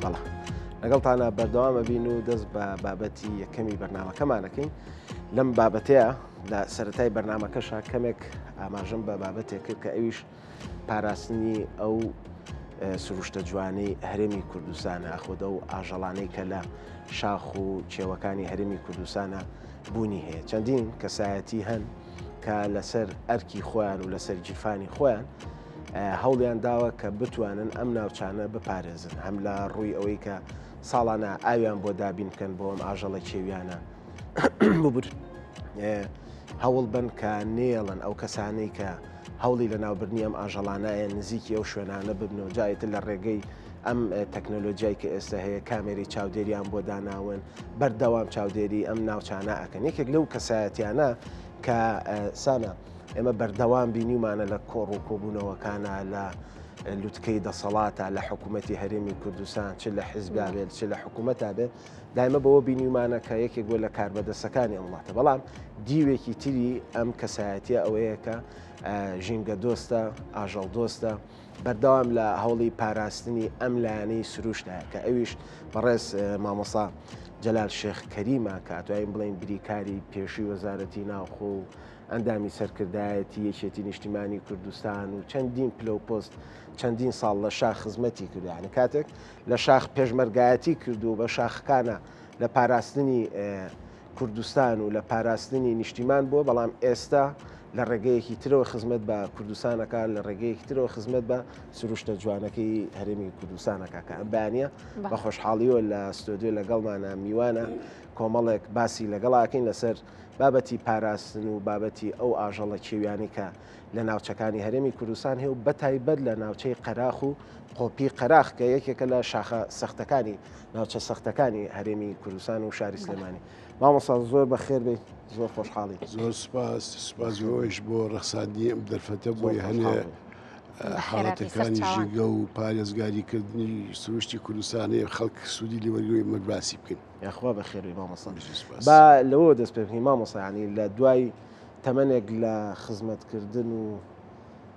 بەڵێ لەگەڵتانە بەردەوامە بین و دەست بە بابەتی یەکەمی بەرنامەکەمانەکەین لەم بابەتەیە لە سەرەتای بەرنامەکەشا کەمێک ئاماژەم بە بابەتێک کرد کە ئەویش پاراستنی ئەو سروشتە جوانەی هەرێمی کوردستانە خۆدە و ئاژەڵانەی کە لە شاخ و کێوەکانی هەرێمی کوردستانە بوونی هەیە چەندین کەسایەتی هەن کە لەسەر ئەرکی خۆیان و لەسەر جیرفانی خۆیان هەوڵیان داوە کە بتوانن ئەم ناوچانە بپارێزن هەم لە ڕووی ئەوەی کە ساڵانە ئاویان بۆ دابین بکەن بۆ ئەم ئاژەڵە کێویانە هەوڵ بن کە نێڵن ئەو کەسانەی کە هەوڵی لە ناوبردنی ئەم ئاژەڵانایە نزیکی ئەو شوێنانە ببنەوە جایتر لە ڕێگەی ئەم تەکنۆلۆژیای کە ئێستا هەیە کامێری چاودێریان بۆ داناون بەردەوام چاودێری ئەم ناوچانە ئەکەن یەکێک لەو کەسایەتیانە کە سانە ئێمە بەردەوام بینیمانە لە کۆڕ و کۆبوونەوەکانە لە لوتکەی دەسەڵاتە لە حکوومەتی هەرێمی کوردستان چ لە حیزبا بێت چ لە حکوومەتا بێت دایمە بەوە بینیمانە کە یەکێک بۆ لە کاربەدەستەکانی وڵاتە بەڵام دیوێکی تری ئەم کەسایەتیە ئەوەیە کە ژینگە دۆستە ئاژەڵ دۆستە بەردەوام لە هەوڵی پاراستنی ئەم لایەنەی سروشتە کە ئەویش بەڕێز مامۆسا جەلال شێخ کەریمە کە ئەتوانین بڵین بریکاری پێشووی وەزارەتی ناوخۆ و ئەندامی سەرکردایەتی یەکێتی نیشتیمانی کوردستان و چەندین پلەپۆست چەندین ساڵ لە شاخ خزمەتی کردویانە کاتێک لە شاخ پێشمەرگایەتی کردو بە شاخەکانە لە پاراستنی کوردستان و لە پاراستنی نیشتیمان بووە بەڵام ئێستا لە ڕێگەیەکی ترەوە خزمەت بە کوردستانەکە لە ڕێگەیەکی ترەوە خزمەت بە سروشتە جوانەکەی هەرێمی کوردستانەکە کە ئەم بەیانە بە خۆشحاڵیەوە لە ستۆدیۆ لەگەڵمانە میوانە کۆمەڵێک باسی لەگەڵاکەین لەسەر بابەتی پاراستن و بابەتی ئەو ئاژەڵە کێویانی کە لە ناوچەکانی هەرێمی کوردستان هەیە و بەتایبەت لە ناوچەی قەراخ و قۆپی قەراخ کە یەکێکە لە شاخە سەختەکانی ناوچە سەختەکانی هەرێمی کوردستان و شاری سلێمانی مامۆستا زۆر بەخێر بێت زۆر خۆشحاڵی زۆر سپاسیۆش بۆ ڕەخساندنی ئەم دەرفەتە بۆی هەنێ حاڵەتەکانی ژینگە و پارێزگاریکردنی سروشتی کوردستانی خەڵک سوودی لێوەرگەوەی مەباسی بکەین یاخوا بەخێری مامۆستا با لەوە دەست پێ بکەین مامۆستا ینی لە دوای تەمەنێک لە خزمەتکردن و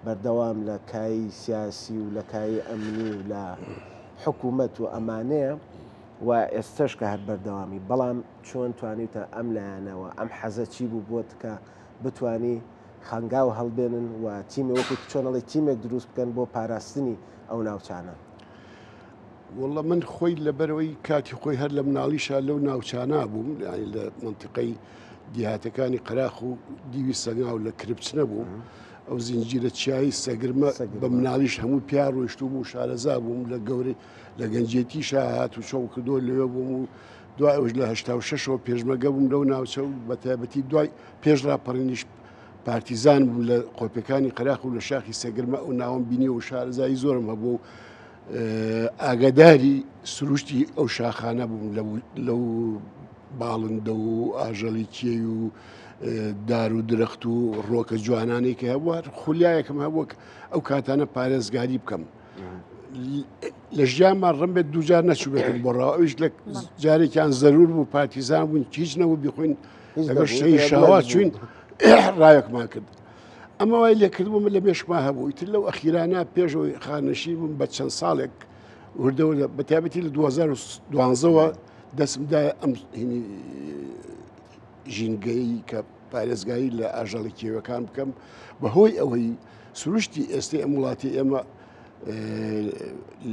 بەردەوام لە کایی سیاسی و لە کایی ئەمنی و لە حکوومەت و ئەمانەیە و ئێستش کە هەر بەردەوامی بەڵام چۆن توانیتە ئەم لایەنەوە ئەم حەزە چی بوو بۆت کە بتانی خەنگاو هەڵبێنن و تیمێ وەکو چۆنەڵی تیمێک دروست بکەن بۆ پاراستنی ئەو ناوچانە وڵە من خۆی لەبەرەوەی کاتی خۆی هەر لە مناڵیشا لەو ناوچانە بووم لە منتیقەی دیهاتەکانی قەراخ و دیوی سەنگا و لە کرپچنە بووم ئەو زیینجیرە چیایی سەگرمە بە مناڵیش هەموو پیا ڕۆیشتوم و شارەزا بووم لە گەورەی لە گەنجێتی شاهات و شەو کردۆ لەوێ بووم و دوای ئەوش لە هەشتا و شەشەوە پێشمەگە بووم لەو ناوچە و بەتایبەتی دوای پێش ڕاپەڕینیش پارتیزان بووم لە قۆپەکانی قەراخ و لە شاخی سەگرمە و ناوم بینی و شارەزایی زۆرم هەبوو ئاگاداری سروشتی ئەو شاخانە بووم لەو باڵندە و ئاژەڵی کێوی و دار و درەخت و ڕۆکە جوانانێک کە هەبووە خولیایەکەم هەبووە ئەو کاتانە پارێزگاری بکەم لە ژیانمان ڕم بێت دووجار نەچوو بێتم بۆ ڕاو ئەوش لە جارێکیان زەرور بوو پارتیزان بوون هیچ نەبوو بیخۆین لەگەر شەی شاوات چوین ڕایەکمان کرد ئەمە وای لێکردبووم لە مێشکمان هەبوو ئیتر لەو ئەخیرانە پێشەوەی خانەشی بووم بە چەند ساڵێک وردەوە بەتابەتی لە 2012ەوە دەستمدا ئەم ژینگەی کە پارێزگایی لە ئاژەڵی کێوەکان بکەم بەهۆی ئەوەی سروشتی ئێستی ئەم وڵاتی ئێمە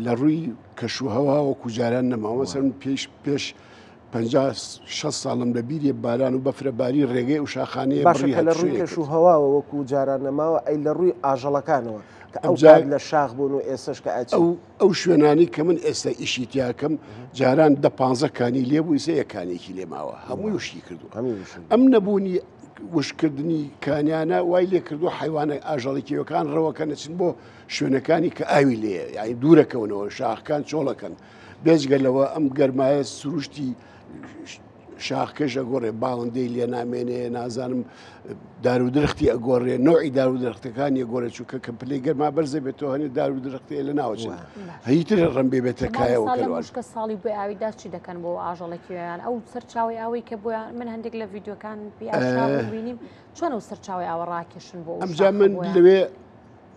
لە ڕووی کەشوهەوا وەکو جاران نەماوە مەسەڵەن پێش 56 ساڵم لە بیرێ باران و بەفرەباری ڕێگەی و شاخانەیە باشەکە لە ڕووی کەشوهەواوە وەکو جاران نەماوە ئەی لە ڕووی ئاژەڵەکانەوە کە ئەو جار لە شاخ بوون و ئێستش کە ئەو شوێنانی کە من ئێستا ئیشیتیاکەم جاران دە 15 کانی لێبوو ئیسە یەکانێکی لێماوە هەمووی وشی کردو ئەم نەبوونی وشکردنی کانیانە وای لێ کردو حیوانە ئاژەڵی کێوەکان ڕەوەکە نەچن بۆ شوێنەکانی کە ئاوی لێ یعنی دوورەکەونەوە شاخەکان چۆڵەکەن بێجگەلەوە ئەم گەرمایە سروشتی شاخکەش ئەگۆڕێ باڵندەی لێ نامێنێ نازانم دار و درختی ئەگۆڕێ نوعی دار و درختەکانی ئەگۆڕێ چووکە کە پلەی گەرما بەرزە بێتەوە هەنێ دار و درختی لە ناوچن هیتر ڕەنبێ بێتە کایەوە کە ساڵی بۆ ئاویدا چی دەکەن بۆ ئاژەڵێکیان ئەو سەرچاوی ئەوەی کە بۆیان من هەندێک لە ڤیددیوکان بینیم چۆن ئەو سەرچاوی ئاوە ڕاکێشن بۆ ئەمجا من لەوێ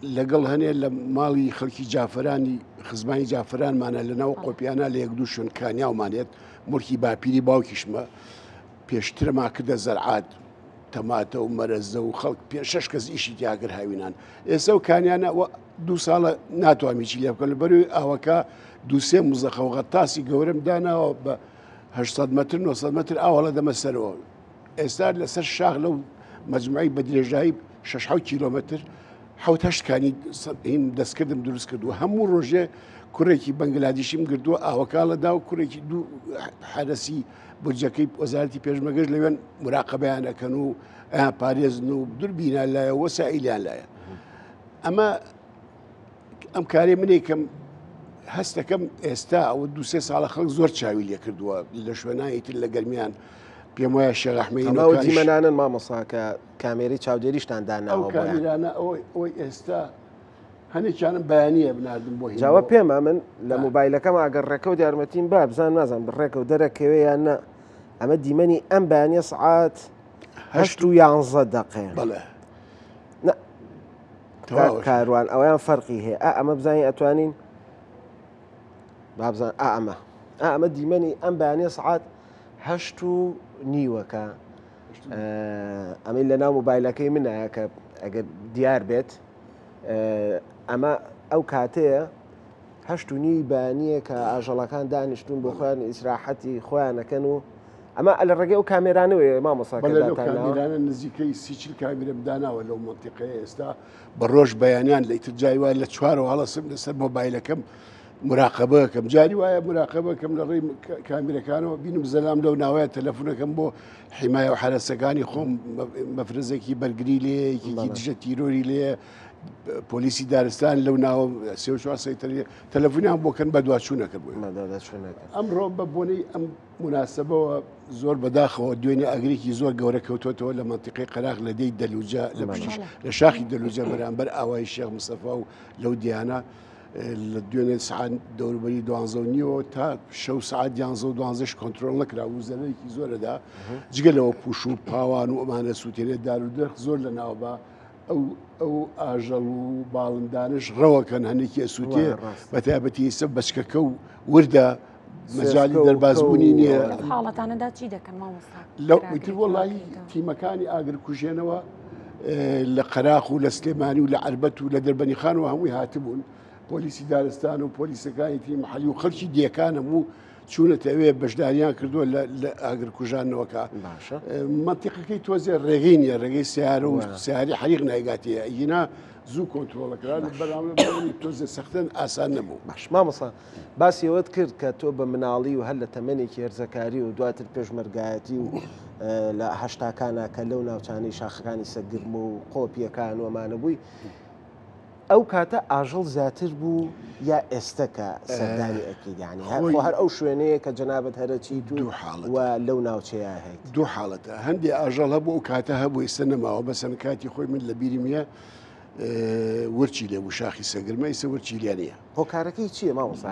لەگەڵ هەنێ لە ماڵی خەڵکی جافرانی خزمانی جافرانمانە لەناو قۆپیانە لە یەک دوو شوێن کانیاومانێت مڵکی باپیری باوکیشمە پێشترما کردە زەرعات تەماتە و مەرەزە و خەڵک پێ6 کەس ئیشی تیاگر هاوینان ئێستا و کانیانە دو ساڵە ناتوانمیچی لێ بکەن لەبەروی ئاوەکە دووسێ مزەخە و غەتاسی گەورەم داناوە بە 800 متر 900 متر ئاوەڵە دەمەسەرەوە ئێستا لەسەر شاخ لەو مەجموعی بە درێژایی 6 کیلۆمتر حوتەشتکانی دەستکردم دروست کردووە هەموو ڕۆژێ کوڕێکی بەنگلادیشیم گردووە ئاوەکاڵەدا و کوڕێکی دوو حرەسی برجەکەی وەزارەتی پێشمەرگەش لەوێن مراقەبەیانەکەن و پارێزن و دووربینە لایە وەسائیلیان لایە ئەمە ئەم کارێ منێکم هەستەکەم ئێستا ئەوە دووسێ ساڵە خەڵک زۆر چاوی لێ کردووە لە شوێنایەتر لە گەرمیان پێم وایە شێخ ئەحمەدی دیمەنانن مامۆساکە کامێری چاودێریشتان داناوە ئەو کامێرانە ئەوەی ئێستا هەنێکیانم بەیانیە بناردم بۆ جاوە پێمە من لە مۆبایلەکەم ئەگەر ڕێکەوت یارمەتیم با بزان نازان بڕێکە و دەرەکەوێ یان نە ئەمە دیمەنی ئەم بەیانیە سعات 11 دقیقە بەڵێ کاروان ئەویان فەرقی هەیە ئەمە بزانین ئەتوانین بابزان ئەمە دیمەنی ئەم بەیانیە سعات 8:30 ئەمە لە ناو مۆبایلەکەی منایە کە ئەگەر دیار بێت ئەمە ئەو کاتەیە 8:30 بەیانیە کە ئاژەڵەکان دانیشتون بۆ خۆیان ئیسراحەتی خۆیانەکەن و ئەمە لە ڕێگەی ئەو کامێرانەوەی مامۆساکەدانە نزیکەی 30 کامێرە داناوە لەو منتیقەیە ئێستا بە ڕۆژ بەیانیان لە ئیتر جای وایە لە چوارەوە هەڵەسم لەسەر مۆبایلەکەم مراقبەکەم جاری وایە مراقبەکەم لە ڕێی کامێرەکانەوە بینم زەلام لەو ناوایە تەلەفۆنەکەم بۆ حیمایە و حرەسەکانی خۆم مەفرزێکی بەرگری لێ یەکێکی دژە تیرۆری لێ پۆلیسی دارستان لەو ناوە سێتەری تەلەفۆنیان بۆکەن بە دواچوونەکە بووی ئەمڕۆ بە بۆنەی ئەم مناسبەوە زۆر بەداخەوە دوێنێ ئەگرێکی زۆر گەورە کەوتۆتەوە لە منتیقی قەراق لە دەی دەلوجە لە شاخی دەلوجە بەرامبەر ئاوای شێخ مستەفا و لەو دیانە لە دوێنێ سعات دەوروبەری 12:30 تا شەو سعات 11:12 کۆنتترۆل نەکرا و زەرێکی زۆرەدا جگە لەوە پوش و پاوان و ئەمانە سووتێنێت دار و دەرخ زۆر لە ناوبە ئەو ئاژەڵ و باڵندانش ڕەوەکەن هەنێکی ئەسووتێ بە تایبەتی ئێستا بەچکەکە و وردە مەجای دەربازبوونی نییە حاڵەتانەدا چی دەکەن مامۆستا لەوتر وەڵی تیمەکانی ئاگرکوژێنەوە لە قەراق و لە سلێمانی و لە عربەت و لە دەربەنی خانەوە هەمووی هاتبوون پۆلیسی دارستان و پۆلیسەکانی تی محلی و خەڵکی دیەکانم و چوونەتەوێ بەشداریان کردووە لە ئاگرکوژانەوەکە منتیقەکەی تۆزێ ڕێگەی نیە ڕێگەی سیارە و سیاری حەریق نایگاتەیە ئینا زوو کۆنتترۆلەکران بەرامبەر تۆزێ سەختن ئاسان نەبوو باش مامۆستا باسی ئەوەت کرد کە تۆ بە مناڵی و هەر لە تەمەنێکی هەرزەکاری و دواتر پێشمەرگایەتی و لە هەشتاکانە کە لەو ناوچانەی شاخەکانی سەرگرم و قۆپیەکان و ئەمانە بووی ئەو کاتە ئاژەڵ زیاتر بوو یا ئێستەکە سەردانی ئەکیدانی هەر ئەو شوێنەیە کە جەنابەت هەرەچی و لەو ناوچەیە هەیت دوو حاڵەتە هەندێک ئاژەڵ هەبوو ئەو کاتە هەبوو ئێستا نەماوە بەسەن کاتی خۆی من لە بیرمیە ورچی لێ بوو شاخی سەگرمە ئێستا ورچی لیانەیە هۆکارەکەی چییە مامۆستا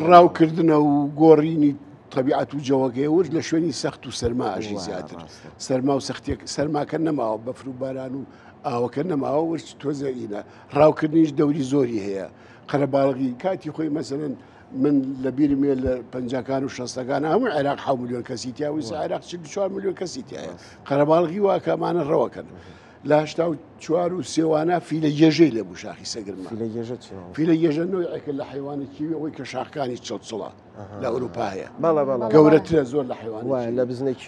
ڕاوکردنە و گۆڕینی طبیعەت و جەوەگەی ورج لە شوێنی سەخت و سەرما ئاژی زیاتر سەرما و سەختێک سەرماکە نەماوە بەفر و باران و ئاوەکە نەماوە ورچ تۆزەئینە ڕاوکردنیش دەوری زۆری هەیە قەرەباڵغی کاتی خۆی مەسەرن من لە بیرمێ لە پەنجەکان و شەستەکان هەموو عێراق 7 ملیۆن کەسی تیا ویسا عێراق 4 ملیۆن کەسی تایە قەرەباڵغی واکەمانە ڕەوەکەن لە 84 و سێوانە فیلە گێژەی لە بوو شاخی سەگرمە فیلە گێژە نوعێکە لە حیوانێکی ئەوەی کە شاخەکانی چڵچڵە لە ئەوروپا هەیە گەورەترە زۆر لە حیوان لە بزنێکی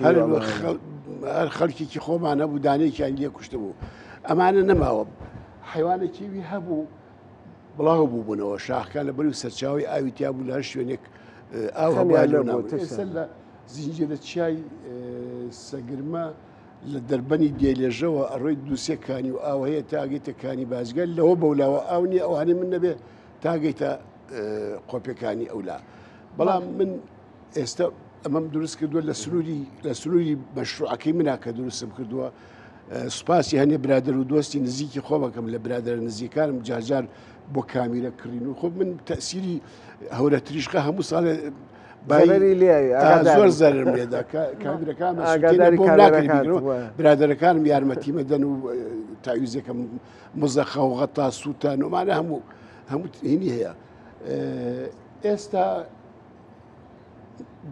هەر خەڵکێکی خۆمان هەبوو دانەیەکیان لێ کوشتە بوو ئەمانە نەماوە حیوانێکیوی هەبوو بڵاو بووبوونەوە شاخەکان لە بەروی سەرچاوی ئاویتیا بوو لە هەر شوێنێک ئاو ئێستا لە زیینجیرە چای سەگرمە لە دەربەنی دێلێژەوە ئەڕۆی دووسێکانی و ئاو هەیە تاگەیتەکانی بازگەل لەوە بەولاوە ئاونی ئەوانەی من نەبێ تاگەیتە قۆپیەکانی ئەولا بەڵام من ئێستا ئەمەم دروست کردووە لە سنووری مەشروعەکەی مناکە دروستم کردووە سوپاسی هەنێ برادر و دۆستی نزیکی خۆ بەکەم لە برادر نزیکانم جارجار بۆ کامیرە کڕین و خۆ من تەسیری هەورە تریشقە هەموو ساڵێ زەرەری لێ زۆر زەرم لێدا کابرەکان بۆ ناکەین برادەرەکانم یارمەتیمەدەن و تاویزەکەم مزەخە و غەتا سووتان ومانە هەموو هینی هەیە. ئێستا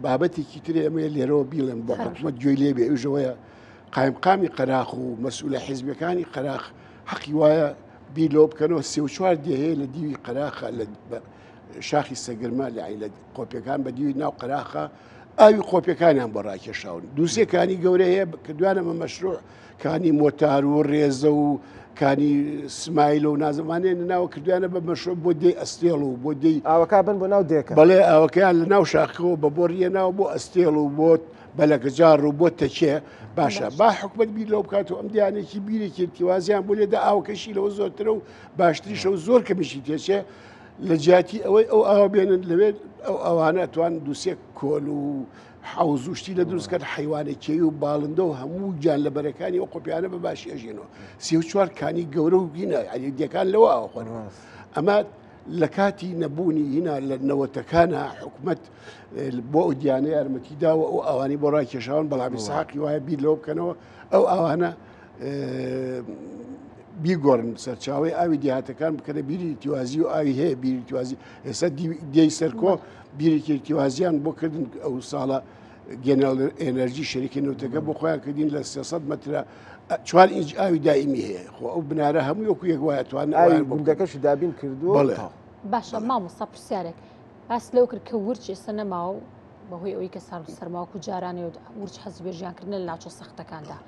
بابەتێکی ترێ ئەمە لێرەوە بیڵێن بۆ حکومەت گوێی لێبێ ئەوژەوەیە قایمقامی قەراخ و مەسئولە حیزبەکانی قەراخ حەقی وایە بیلۆ بکەنەوە 34 دێهەیە لە دیوی قەراخە لە شاخی سەگرمە لە قۆپیەکان بە دیوی ناو قەراخە ئاوی قۆپیەکانیان بۆ ڕاکێشاون دووسێکانی گەورە هەیە کردوانەمە مەشروع کانی مۆتار و ڕێزە و کانی سمایل و نازەمانێن ناوە کردوانە بە مەشروع بۆ دەی ئەستێڵ و بۆ دەی ئاوەکە بن بۆ ناو دێکە بەڵێ ئەوەکەیان لە ناو شاخەوە بە بۆ ڕیەناوە بۆ ئەستێڵ و بۆ بەلەکەجار و بۆ تەکێ باشە با حکومت بیر لەو بکاتەوە ئەم دیانێکی بیرێکی تیوازیان بۆ لێدا ئاوکەشی لەوە زۆرترە و باشتریشە و زۆر کەمیشی تێچێ لە جیاتی ئەوەی ئەو ئاوا بێنن لەوێت ئەو ئەوانە ئەتوان دووسێک کۆل و حوزوشتی لە دروستکرد حیوانێکی و باڵندە و هەموو گیان لە بەرەکانی ئەو قۆپیانە بە باشی ئەژێنەوە 34 کانی گەورە و گینە دیەکان لەوە ئاوخۆن ئەمە لە کاتی نەبوونی هینا لە نەوەتەکانە حکومت بۆ ئەو دیانە یارمەتیداوە ئەو ئەوانی بۆ ڕاکێشاون بەڵامی ساقی وایە بیر لەوە بکەنەوە ئەو ئەوانە بیگۆڕن سەرچاوی ئاوی دیهاتەکان بکەنە بیری تیوازی و ئاوی هەیە بیری تیوازی ئێستا دێی سەرکۆ بیرێکی تیوازیان بۆ کردن ئەو ساڵە گەنێڵ ئێنەرژی شەریکی نەوتەکە بۆ خۆیان کردین لە 300 مەترە 4 ئینچ ئاوی دائیمی هەیە خۆ ئەو بنارە هەموو یەکو یەک وایە توانن ئاوی بوندەکەش دابین کردووە باشە مامۆستا پرسیارێک باس لەو کرد کە ورچ ئێستا نەماوە بەهۆی ئەوەی کە سەرماوەکو جارانی و ورچ حەزی بێژیانکردن لە ناوچە سەختەکاندا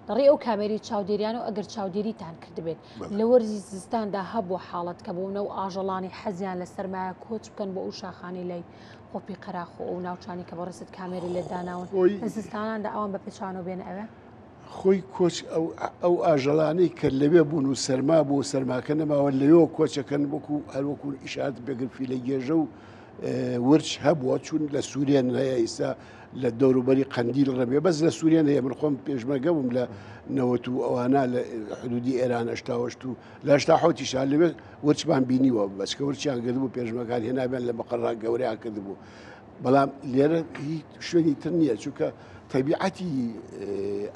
لەڕێ ئەو کامێری چاودێریان و ئەگەر چاودێریتان کردبێت لە وەرزی زستاندا هەبوو حاڵەت کە بۆ نەو ئاژەڵانی حەزیان لە سەرمایە کۆچ بکەن بۆ ئەو شاخانی لای خۆپی قەراخ و ئەو ناوچانی کە بەڕێست کامێری لێ داناون لە زستاناندا ئەوان بە پێچوانەوە بێنە ئەوێ خۆی کۆچ ئەو ئاژەڵانەی کە لەوێ بوون و سەرما بۆ سەرماکە نەماوە لەوێ کۆچەکەن وەکو هەروەکو ئیشارەت بێگرفی لە گێژە و ورچ هەبووە چون لە سووریان هەیە ئیستا لە دەوروبەری قەندیل ڕەبێ بەس لە سووریان هەیە من خۆم پێشمەرگە بووم لە نەوەت و ئەوانە لە حدودی ئێران هەشتاوەشت و لە هەشتا حوتیشان لەوێ ورچمان بینیوە بەچکە ورچیان کردبوو پێشمەکان هێنابێن لە بەقەڕا گەورەیان کردبوو بەڵام لێرە هیچ شوێنی تر نییە چونکە تەبیعەتی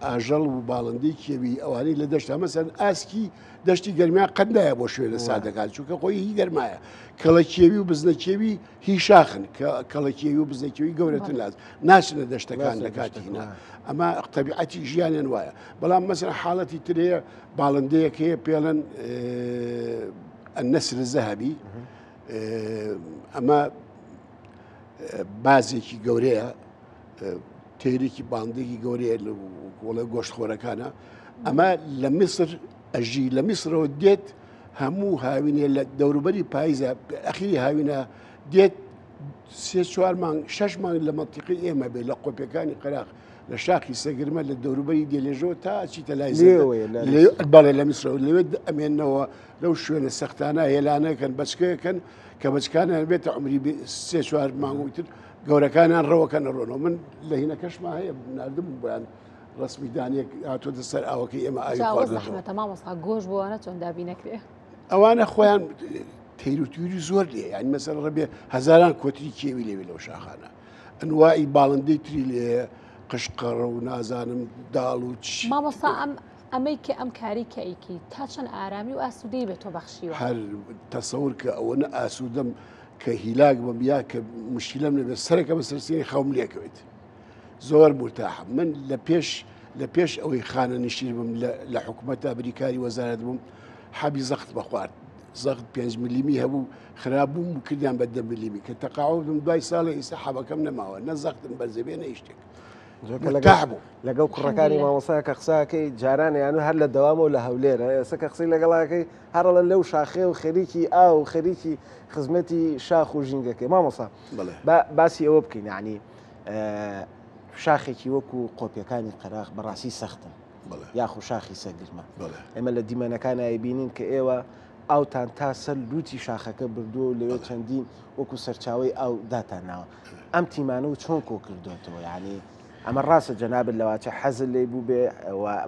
ئاژەڵ و باڵندەی کێوی ئەوانەی لە دەشتا مەسەن ئاسکی دەشتی گەرمیان قەندایە بۆ شوێنە سادەکان چونکە خۆی هی گەرمایە کەڵەکێوی و بزنەکێوی هی شاخن کە کەڵەکێوی و بزنەکێوی گەورەتر لاز ناچنە دەشتەکان لە کاتینا ئەمە تەبیعەتی ژیانیان وایە بەڵام مەسەن حاڵەتی ترەیە باڵندەیەک هەیە پێڵەن النەسر الذەهەبی ئەمە بازێکی گەورەیە تێرێکی باڵندێکی گەورەیە لە وڵە گۆشتخۆرەکانە ئەمە لە میسر ئەژی لە میسرەوە دێت هەموو هاوینێ لە دەوروبەری پاییزە ئەخیری هاوینە دێت 3-4 مانگ 6 مانگ لە مەنتیقی ئێمە بێت لە قۆپیەکانی قەراق لە شاخی سەگرمە لە دەوروبەری دێلێژەوە تا چیتە لای بەڵێ لە میسرەوە لەوێت ئەمێنەوە لەو شوێنە سەختانە هێلانەکەن بەچکەکەن کە بەچکانیان بێتە عمری 3-4 مانگوتر گەورەکانیان ڕەوەکەنە ڕۆنەوە من لە هینەکەشما هەیە نردم بۆیان ڕسمی دانێک هاتۆتە سەر ئاوەکەی ئێمە ئاویحمەتە مامۆستا گۆژ بۆوانە چۆن دابی نەکرێ ئەوانە خۆیان تەیروتوری زۆر لێ ینی مەسەر ڕەبێ هەزاران کۆتری کێوی لێوێ لەو شاخانە ئەنوائی باڵندەی تری لێ قشقەڕە و نازانم داڵ و چی مامۆستا ئەمەی کە ئەم کاری کە ئەیکی تا چەند ئارامی و ئاسوودەی بێت تۆ بەخشیوە هەر تەسەور کە ئەوەنە ئاسوودەم کە هیلاک بم یا کە مشکلەم لەبێت سەرەکە بە سەرسیی خەوم لێکەوێت زۆر مرتاح من لە پێش ئەوەی خانە نشیر بم لە حکوومەتە بریکاری وەزارەت بووم حەبی زەخت بەخوارد زەخت 5 میلیمی هەبوو خراپبووم و کردیان بە 10 میلیمی کە تەقاعدم دوای ساڵی ئیسا حەبەکەم نەماوە نە زەختم بەرزەبێ نە هیچ شتێک لەگەڵ کوڕەکانی مامۆسا کە قساکەی جارانە یانو هەر لە دەوامە و لە هەولێرە ئێستا کە قسەی لەگەڵاکەی هەرڵە لەو شاخێ و خەریکی ئاو و خەریکی خزمەتی شاخ و ژینگەکەی مامۆسا باسی ئەوە بکەین یعنی شاخێکی وەکو قۆپیەکانی قەراق بەڕاستی سەختن یاخو شاخی سەگرمە ئێمە لە دیمەنەکان ئایبینین کە ئێوە ئاوتان تا سەر لوتی شاخەکە بردووە لەوێ چەندین وەکو سەرچاوی ئاو داتانناوە ئەم تیمانە و چۆن کۆ کردوێتەوە یعنی ئەمە ڕاستە جەنابەت لەواتە حەزت لێ بوو بێ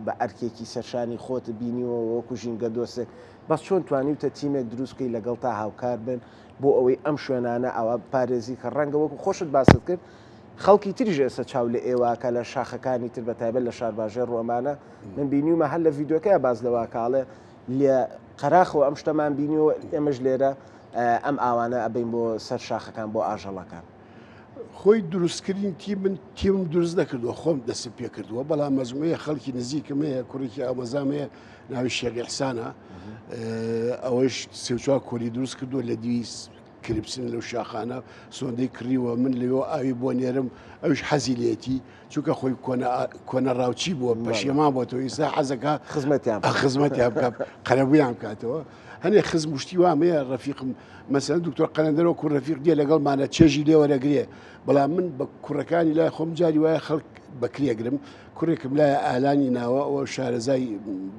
بە ئەرکێکی سەرشانی خۆت بینیوە وەکو ژینگە دۆستێک بەس چۆن توانیوتە تیمێک دروستکەی لەگەڵ تا هاوکار بن بۆ ئەوەی ئەم شوێنانە ئەوە پارێزی کە ڕەنگە وەکو خۆشت باست کرد خەڵکی تریژ ئێستا چاو لە ئێواکە لە شاخەکانی تر بەتایبەت لە شارباژێر ڕۆمانە من بینیومە هەر لە ڤیددیۆکەیە باز لەوا کاڵێ لێ قەراخەوە ئەم شتەمان بینیەوە ئێمەش لێرە ئەم ئاوانە ئەبین بۆ سەر شاخەکان بۆ ئاژەڵەکان خۆی دروستکردین تیمم دروست نەکردووە خۆم دەست پێ کردووە بەڵام مەزموعەیە خەڵکی نزیکمەیە کوڕێکی ئامەزامەیە ناوی شێخ ئیحسانە ئەوەش سێ-چوار کۆلی دروست کردووە لە دوی کریپسن لەو شاخانە سۆندەی کڕیوە من لەوێ ئاوی بۆ نێرم ئەوش حەزی لێتی چونکە خۆی کۆنە ڕاوچی بووە پەشێمان بۆتەوە ئێستا حەزەکە خزمەتیان بکات قەرەبوویان بکاتەوە هەنێ خزم شتی وامەیە ڕەفیقم مەسەن دکتۆر قەلەندەرەوە کوڕ ڕەفیق دێ لەگەڵمانە چێژی لێ وەرەگرێ بەڵام من بە کوڕەکانی لای خۆم جاری وایە خەڵک بەکرێگرم کوڕێکم لایە ئالانی ناوە ئەوە شارەزای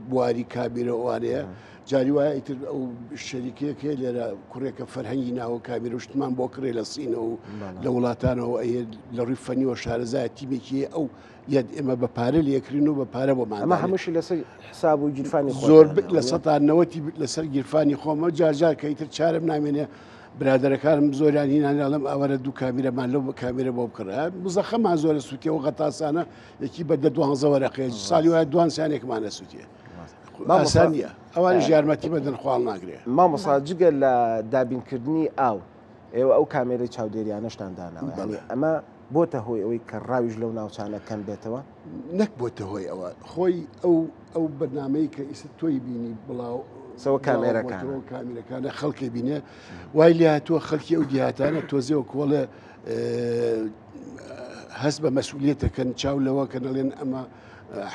بواری کابیرە ئەوانەیە جاری وایە ئیتر ئەو شەریکەیەکێ لێرە کوڕێکە فەرهەنگی ناوە کابیرە شتمان بۆ کڕێ لە سینە و لە وڵاتانەوە ئەیە لە ڕووی فەنیوە شارەزای تیمێکی ئەو یاد ئێمە بە پارە لێکرین و بە پارە بۆمان ئەمە هەمووشی لەسەر حساب و گیرفانی زۆر لە 190 لەسەر گیرفانی خۆمە جارجار کە ئیتر چارم نامێنێ برادەرەکانم زۆریان هینانڵم ئەوەرە دوو کامیرەمان لەو کامیرە بۆ بکڕە مزەخەمان زۆرە سووتێەوە غەتاسانە یەکی بە 12 وەرەقەیە ساڵی وایە دوان سیانێکمانە سووتێ ئاسانیە ئەوان ژارمەتی بەدەن خواڵ ناگرێ مامۆستا جگە لە دابینکردنی ئاو ئێوە ئەو کامێرەی چاودێریانەشتان داناوە ئەمە بۆتە هۆی ئەوەی کە ڕاویش لەو ناوچانە کەم بێتەوە نەک بۆتە هۆی ئەوە خۆی ئەو بەرنامەی کە ئیسە تۆی بینی بڵاو سەوە کامێرەکانە خەڵکی بینێ وای لێ هاتووە خەڵکی ئەو دیهاتانە تۆزێەوە کۆڵە هەست بە مەسئولیتەکەن چاو لەوە کە نەڵێن ئەمە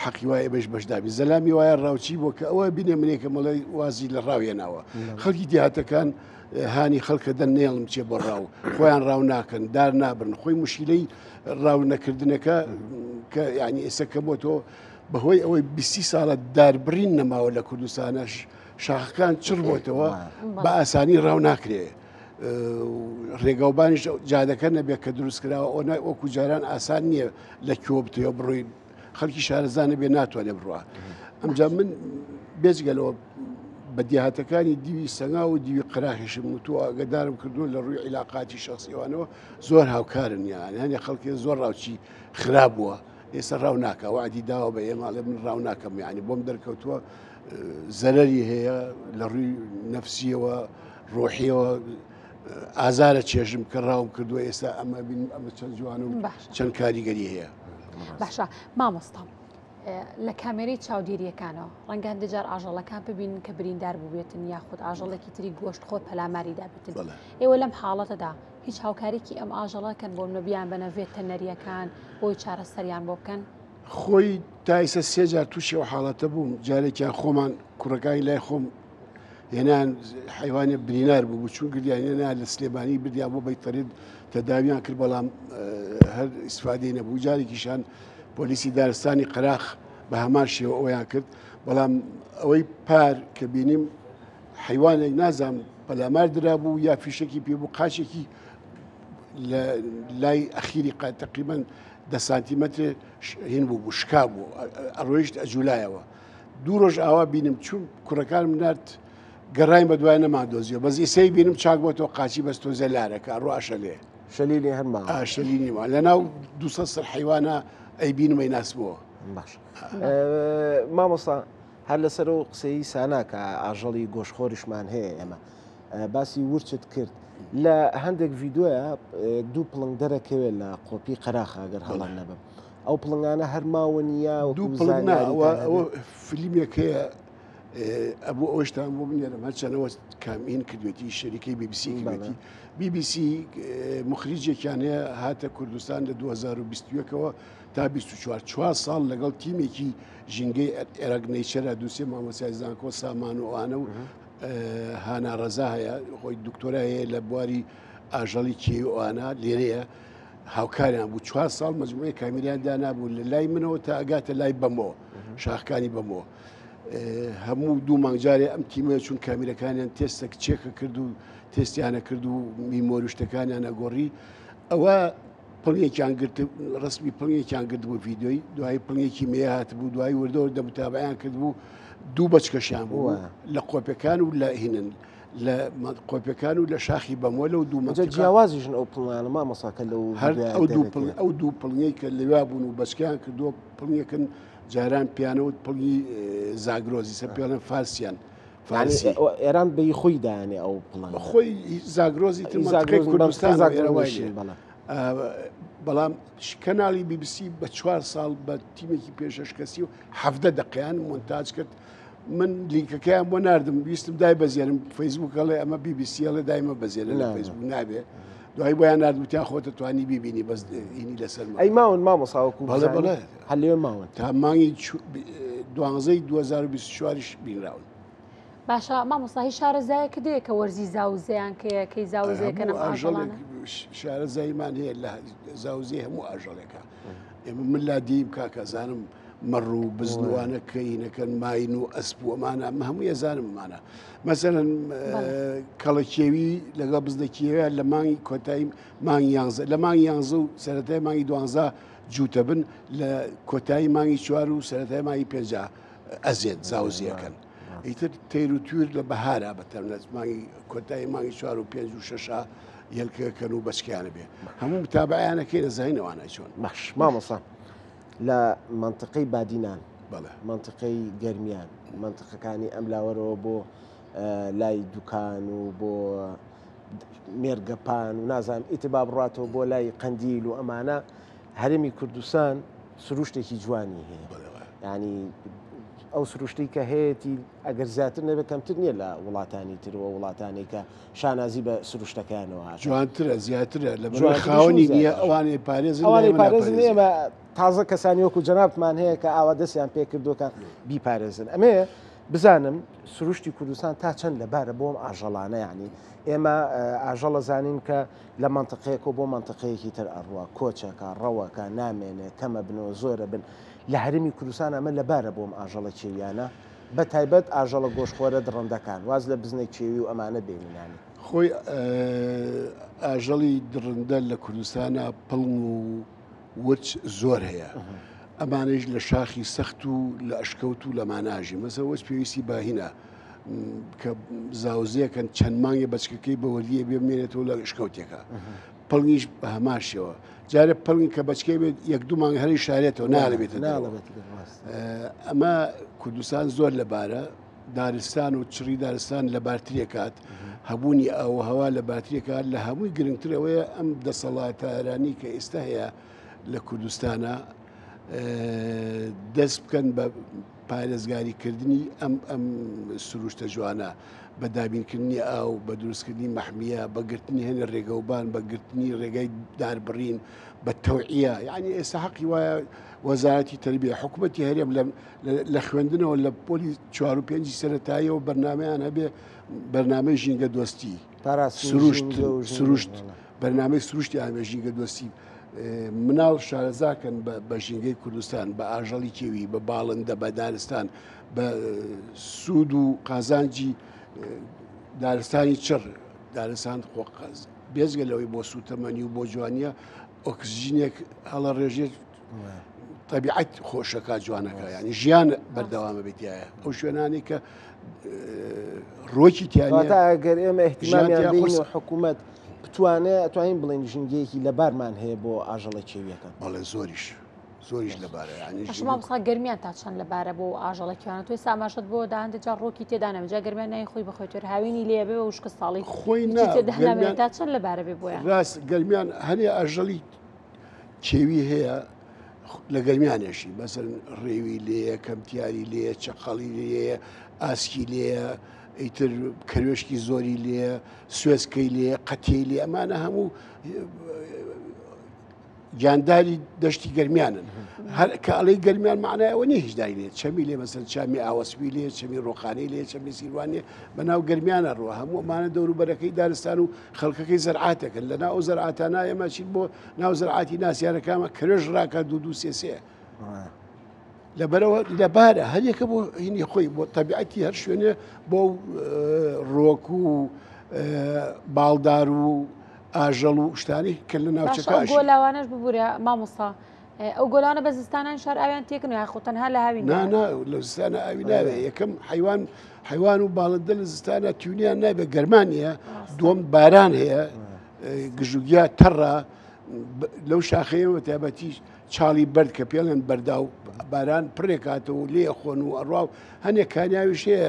حەقی وایە بەش بەشدابی زەلامی وایە ڕاوچی بۆ کە ئەوە بینێ منێکە مەڵی وازی لە ڕاوێناوە خەڵکی دیهاتەکان هانی خەڵکە دەن نێڵم چێ بۆ ڕاو خۆیان ڕاو ناکەن دار نابن خۆی مشیلەی ڕاو نەکردنەکە کە یعنی ئێستا بۆ تۆ بەهۆی ئەوەی 20 ساڵە داربرین نەماوە لە کوردستانەش شاخەکان چڕ بۆتەوە بە ئاسانی ڕاو ناکرێ ڕێگاوبانیش جادەکە نەبێت کە دروست کراوە ئەو وەکو جاران ئاسان نییە لە کۆ بتەوە بڕۆی خەڵکی شارەزانە بێ ناتوانێ بڕوە ئەمجا من بێجگەلەوە بە دیهاتەکانی دیوی سەنگا و دیوی قراخیشم و تۆ ئاگدارم کردو لە ڕووی عیلاقاتی شخصیوانەوە زۆر هاوکارن یان هەنێ خەڵکی زۆر ڕاوچی خراپ بووە ئێستا ڕاو ناکە وعدی داوە بە ئێماڵێ من ڕاو ناکەم یعنی بۆم دەرکەوتووە زەرەری هەیە لە ڕووی نەفسیەوە ڕۆحیەوە ئازارە چێژم کە ڕاوم کردووە ئێستا ئەمە بین ئەمە چەند جوان و چەند کاریگەری هەیە باشە مامۆستام لە کامێرەی چاودێریەکانەوە ڕەنگە هەندێک جار ئاژەڵەکان ببینن کە بریندار بووێتن یاخود ئاژەڵێکی تری گۆشت خۆت پەلاماری دابێتن ئێوە لەم حاڵەتەدا هیچ هاوکارێکی ئەم ئاژەڵەکەن بۆ نەبیان بەنەوێت تەنەریەکان بۆی چارەسەریان بۆ بکەن خۆی تایسە سێجار تووشی و حاڵەتە بووم جارێکیان خۆمان کوڕەکانی لای خۆم هێنان حیوانە برینار بوو چون گریانێنا لە سلێمانی بردیان بۆ بەیتەرێت تەداویان کرد بەڵام هەر ئیسفادەی نەبوو جارێکیشان پۆلیسی دارستانی قەراخ بە هەمان شێوە ئەویان کرد بەڵام ئەوەی پار کە بینیم حیوانێک نازام پەلامار درابوو یا فیشێکی پێبوو قاچێکی لە لای ئەخیری تقریبا 10 سانتیمەتر هین بوو شکا بوو ئەڕۆیشت ئەجوولایەوە دوو ڕۆژ ئاوا بینم چوون کوڕەکان منات گەڕای بە دوای نەمان دۆزیەوە بەس ئیسەی بینم چاک بۆ تۆ قاچی بەستۆ زەلارەکە ڕۆ ئاشەلێ شەلیلی هەرما شەلینیوە لەناو 200 سەر حیوانە ئەی بینمەی ناسبەوە باش مامۆستا هەر لەسەر و قسەی ساناکە ئاژەڵی گۆشخۆریشمان هەیە ئێمە باسی ورچت کرد لە هەندێک ڤیددیۆیە دوو پڵنگ دەرەکەوێت لە قۆپی قەراخە ئەگەر هەڵان نەبم ئەو پڵنگانە هەرماوە نیە دوو پڵنگەوە فیلمێک هەیە ئەبوو ئەوشتان بۆ بنێرم هەرچەنەوە کامین کردوێتی شەریکەی BBC کردوێتی BBC مخریجێکیان هەیە هاتە کوردستان لە 2021ەوە تا 24 ساڵ لەگەڵ تیمێکی ژینگەی ئێرەک نەیچەرە دووسێ مامۆسای زانکۆ سامان و ئانە و هانا ڕەزا هەیە خۆی دکتۆرا هەیە لە بواری ئاژەڵی کێوانە لێرەیە هاوکاریان بوو 4 ساڵ مەجموعی کامیریان دانابوو لە لای منەوە تا ئەگاتە لای بەمەوە شاخەکانی بەمەوە هەموو دوو مانگجارێ ئەم تیمە چون کامیرەکانیان تێستە کچێکە کرد و تێستیانە کرد و میمۆری شتەکانیان ئەگۆڕی ئەوە پڵێکیان گرت ڕسمی پڵێکیان کرد بۆ ڤیددیۆی دوای پڵێکی مێهات بوو دوای وردەوە دەمتابعیان کرد بوو دوو بەچکەشیان بوو لە قۆپەکان و لە هینن لە قۆپەکان و لە شاخی بەمۆلە و دوو جیاوازیژن ئەو پڵیانە مامۆساکە لەو ئەو دوو پڵنگەی کە لەوا بوون و بەچکیان کردووە پڵنگەکن جاران پیانەوت پڵی زاگرۆزی سە پێڵێن فارسیان فارسی ئێران بەی خۆی دایانێ ئەو پڵ خۆی زاگرۆزی کوردستان بەڵام کەناڵی BBC بە 4 ساڵ بە تیمێکی پێشەشکەسی و 17 دقیقیان مۆنتاج کرد من لینکەکەیان بۆ نردم ویستم دای بەزیێنم فەیسبووکەڵێ ئەمە BBC ئەڵێ دایمە بەزیێنە لە فەیسبوک نابێ دوای بۆیان نردوتیان خۆتە توانی بیبینی بەس هینی لەسەر ئەی ماون مامۆساوەکو بەڵێ هەلێ ماون تا مانگی 2024 بینراون باشە مامۆستا هیچ شارەزایەکە دێ کە وەرزی زاوزەیان کەی زاوزەیەکە نەم ئاژەڵانە شارە زایمان هەیە لە زاوزێ هەموو ئاژەڵێکە ئێمە من لا دیم کاکەزانم مەڕ و بزنوانە کەینەکەن ماین و ئەسپ و ئەمانە هەموو ێزانممانە مەسەرەن کەڵەکێوی لەگەڵ بزنەکیێوە لە مانگی کۆتایی مانگی لە مانگی 11 و سەرەتای مانگی 12 جووتە بن لە کۆتایی مانگی 4 و سەرەتای مانگی 5 ئەزێت زاوزیەکەن ئیتر تەیر و توور لە بەهارا بەتەمنەت مانگی کۆتایی مانگی 4 و 5 و 6 یەلکەکەن و بەچکیانە بێ هەموو متابعیانەکەی لە زاینەوانە چۆن باش مامۆستا لە منطقەی بادینان بەڵێ منطقەی گەرمیان منطقەکانی ئەم لاوەرەوە بۆ لای دوکان و بۆ مێرگەپان و نازانم ئیتبا بڕاتەوە بۆ لای قەندیل و ئەمانە هەرێمی کوردستان سروشتێکی جوانی هەیە ینی ئەو سروشتی کە هەیەی ئەگەر زیاتر نەبێت کەمتر نییە لە وڵاتانی ترەوە وڵاتانی کە شانازی بە سروشتەکانەوە جوانترە زیاترە لە خاوەنی نیە ئەوانەی پارێزن ئێمە تازە کەسانی وەکو جەنابمان هەیە کە ئاوا دەستیان پێ کردوکە بیپارێزن ئەمێ بزانم سروشتی کوردستان تا چەند لەبارە بۆم ئاژەڵانە یعنی ئێمە ئاژەڵە زانین کە لە منطقەیەک و بۆ منطقەیەکی تر ئەڕوە کۆچەکە ڕەوەکە نامێنێ کەمە بنەوە زۆرە بن لە هەرمی کوردستان ئەمە لەبارە بۆم ئاژەڵە کێویانە بە تایبەت ئاژەڵە گۆشخۆرە دڕندەکان واز لە بزنێک کێوی و ئەمانە بینینانی خۆی ئاژەڵی درڕندە لە کوردستانە پڵ و ورچ زۆر هەیە ئەمانەش لە شاخی سەخت و لە ئەشکەوت و لە ماناژی مەسە وەس پێویستی باهینە کە زاوزەیەکەن چەند مانگی بەچکەکەی بەوەلیە بێمێنێتەوە لە شکەوتێکە پڵنیش بە هەماشەوە جارە پڵنی کە بەچکەی بێت یەک دوو مانگ هەری شارێتەوە نالەبێتە ئەمە کوردستان زۆر لەبارە دارستان و چڕی دارستان لە بارترێکات هەبوونی ئەوە هەوا لە باترێکات لە هەمووی گرنگترەوەیە ئەم دەسەڵاتارانی کە ئێستا هەیە لە کوردستانە دەست بکەن بە پارێزگاریکردنی ئەم سروشتە جوانە بە دابینکردنی ئاو بە دروستکردنی مەحمیە بەگرتنی هێنە ڕێگەوبان بەگرتنی ڕێگای داربڕین بە تەوعیە یعنی ئێستا حەقی وایە وەزارەتی تەربیە حکوومەتی هەرێم لە خوێندنەوە لە پۆلی 4 و 5 سەرەتاییەوە بەرنامەیان هەبێ بەرنامەی ژینگە دۆستی سروشت بەرنامەی سروشتی ئامێ ژینگە دۆستی مناڵ شارەزاکەن بە ژینگەی کوردستان بە ئاژەڵی کێوی بە باڵندە بە دارستان بە سوود و قازانجی دارستانی چڕ دارستان خۆقاز بێزگە لەوەی بۆ سوتەمەنی و بۆ جوانیە ئۆکسژینێک هەڵە ڕێژێت طبیعەت خۆشەکە جوانەکە ینی ژیان بەردەوامە بێتایە ئەو شوێنانی کە ڕۆکی تیانگەر ئێمە احتیمامیان بین و حکوومەت توانین بڵێن ژینگەیەکی لەبارمان هەیە بۆ ئاژەڵە کێویەکە بەڵێ زۆریش لەبارە ینیمامسا گەرمیان تا چەند لەبارە بۆ ئاژەڵە کێوانە توی ساماشت بۆ داهندجا ڕۆکی تێدانە جا گەرمیان نای خۆی بخۆیتر هاوینی لێ بێ وشکە ساڵی خۆی تا چەند لەبارە بێ بۆیان ڕاست گەرمیان هەنێ ئاژەڵی کێوی هەیە لە گەرمیانێشی بەسەر ڕێوی لێە کەمتیاری لێە چەقەڵی لێە ئاسکی لێە ئیتر کەروێشکی زۆری لێە سوێسکەی لێ قەتێی لێ ئەمانە هەموو گیانداری دەشتی گەرمیانن کە ئەڵەی گەرمیان معنایەوە نیە هیچ دای لێ چەمی لێ مەسەر چامی ئاوەسپی لێ چەمی ڕۆخانەی لێ چەمی سیروانێ بەناو گەرمیانە ڕوە هەموو ئەمانە دەوروبەرەکەی دارستان و خەڵکەکەی زەرعاتەکەن لە ناو زەرعاتانە ئێمە چین بۆ ناو زەرعاتی ناسیارەکەمە کرێژ ڕاکە دوو سێ لەبەرەوە لەبارە هەریەکە بۆ هینی خۆی بۆ تەبیعەتی هەر شوێنێ بۆ ڕۆک و باڵدار و ئاژەڵ و شتانی کە لە ئەو ناوچەکەش گۆلاوانەش ببوورە مامۆستا ئەو گۆلانە بە زستانان شار ئاویان تێکن و یاخۆ تەنها لە هاوی لە زستانە ئاوی ناوێ یەکەم حیوان و باڵندە لە زستانە تیونیان نابێت گەرمانە دووەم باران هەیە گژوگیا تەڕە لەو شاخەیەوە تایبەتی چاڵی بەرد کە پێڵێن بەردا و باران پڕێکاتەوە لێ خۆن و ئەڕاو هەنێک کانیاویش هەیە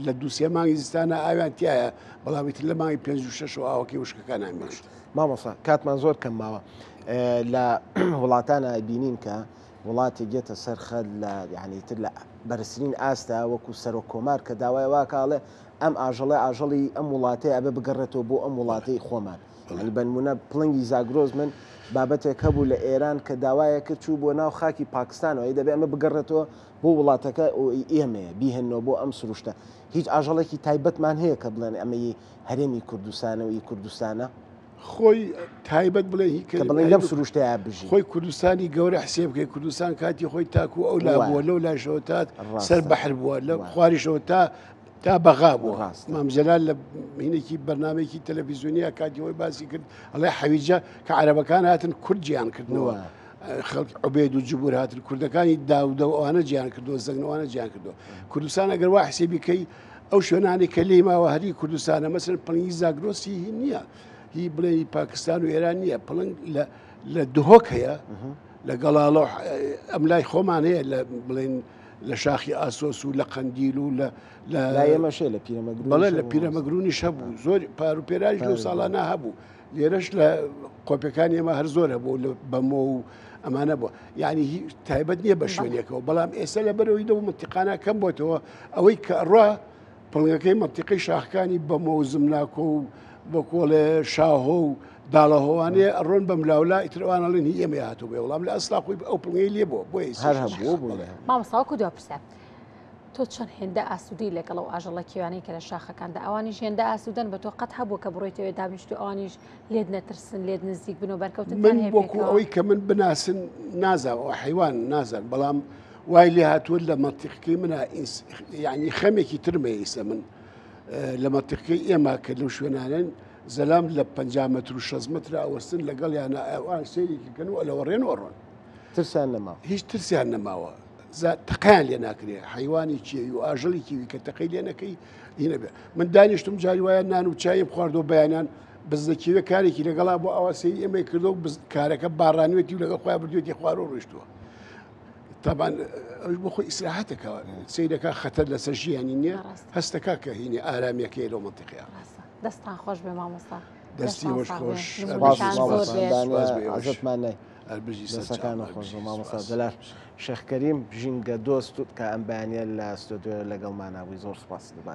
لە دووسێ مانگی زستانە ئاویان تایە بەڵامیتر لە مانگی 5 و ئاوەکەی وشکەکان نامێشت مامۆستا کاتمان زۆر کەم ماوە لە وڵاتانە بینین کە وڵاتی گێتە سەرخەت لە یعنیتر لە بەرزترین ئاستا وەکو سەرۆک کۆمار کە داوای واکاڵێ ئەم ئاژەڵی ئەم وڵاتەیە ئەبێ بگەڕێتەوە بۆ ئەم وڵاتەی خۆمان بنمونە پڵنگی زاگرۆز من بابەتێک هەبوو لە ئێران کە داوایە کرد چوو بۆ ناو خاکی پاکستانەوەی دەبێت ئەمە بگەڕێتەوە بۆ وڵاتەکە ئێمەیە بیهێنەوە بۆ ئەم سروشتە هیچ ئاژەڵێکی تایبەتمان هەیە کە بڵێن ئەمەی هەرێمی کوردستانەوەی کوردستانە خۆی تایبەت بڵێ بڵێن لەم سروشتەیە بژی خۆی کوردستانی گەورە حسێ بکەی کوردستان کاتی خۆی تاکو ئەو لا بووە لەو لاشەوە تا سەر بەحر بووە لە خواریشەوە تا بەغا بوو مامجلال لە هینێکی بەرنمێکی تەلەڤیزیۆنیە کاتیەوەی باسی کرد ئەڵێ حەویجە کە عەرەبەکان هاتن کورد گیان کردنەوە خەڵک عوبێد و جبور هاتن کوردەکانی داودە و ئەوانە گیان کردەوە زەنگەوانە گیان کردەوە کوردستان ئەگەر وا حسێ بکەی ئەو شوێنانی کە لێی ماوە هەری کوردستانە مەسەن پڵنگی زاگرۆسی نییە هی بڵێ پاکستان و ئێران نییە پڵنگ لە دهۆک هەیە لە گەڵاڵە ئەم لای خۆمان هەیە لە بڵێن لە شاخی ئاسۆس و لە قەندیل و ئێمەشێ لە بەڵێ لە پیرەمەگرونیش هەبوو زۆر پاروپێراش لەو ساڵانە هەبوو لێرەش لە قۆپەکانی ئێمە هەر زۆر هەبوو لە بەمۆ و ئەمانە بووە یعنی تایبەت نییە بە شوێنێکەوە بەڵام ئێستا لە بەرەوەی دە منتیقانە کەم بۆتەوە ئەوەی کە ڕوا پڵنگەکەی منتیقی شاخەکانی بەمۆ و زمناکۆ و بە کۆڵێ شاهۆ و داڵەهۆوانەیە ئەڕۆن بەم لاولا ئیتروانەڵێن هی ئێمە هاتوو بێ وەڵام لە ئەسلا خۆی ئەو پڵنگەی لێ بۆ هەر هەبوو بوو مامۆستاوەکو دو پرسە تۆ چەند هێندە ئاسوودی لەگەڵ ئەو ئاژەڵە کێوانەی کە لە شاخەکاندا ئەوانیش هێندە ئاسوودەن بە تۆ قەت هەبوو کە بڕۆیتەوە دابنیشت و ئەوانیش لێت نەترسن لێت نزیک بن و بەرکەوتن من وەکو ئەوەی کە من بناسن نازانەوە حیوان نازان بەڵام وای لێ هاتووە لە مەنتیقەکەی منە یعنی خەمێکی ترمە ئێستا من لە مەنتیقەکەی ئێمە کە لەو شوێنانن زەلام لە 50 متر و 60 متر ئەوەستن لەگەڵ یانە ئەوان سێریکەکەن و ئەلەوەڕێن وەڕۆن ترسیان نەما هیچ ترسیان نەماوە تەقیان لێ ناکرێ حیوانی چێوی و ئاژەڵی کیوی کە تەقی لێ نەکەی هینە بێ من دانیشتم جاری وایە نان و چایم خواردەوە بەیانیان بزدەکیوێ کارێکی لەگەڵا بۆ ئەوەسی ئێمەی کردەوە کارەکە باڕانوێتی و لەگەڵ خۆیان بردوێتی خوار و ڕۆیشتووە تابان ئەوش بۆ خۆی ئیسراحەتەکەەوە سیرەکە خەتەر لەسەر ژیانی نییە هەستەکە کە هینی ئارامیەکەی لەو منتیقەیە دەستان خۆش بێ مامۆستا دەستی وەش خۆش عزتمان نای دەستەکانە خۆش مامۆستا دەلار شێخ کەریم ژینگە دۆست کە ئەم بەیانیە لە ستۆدیۆ لەگەڵماناوی زۆر سوپاس دەبان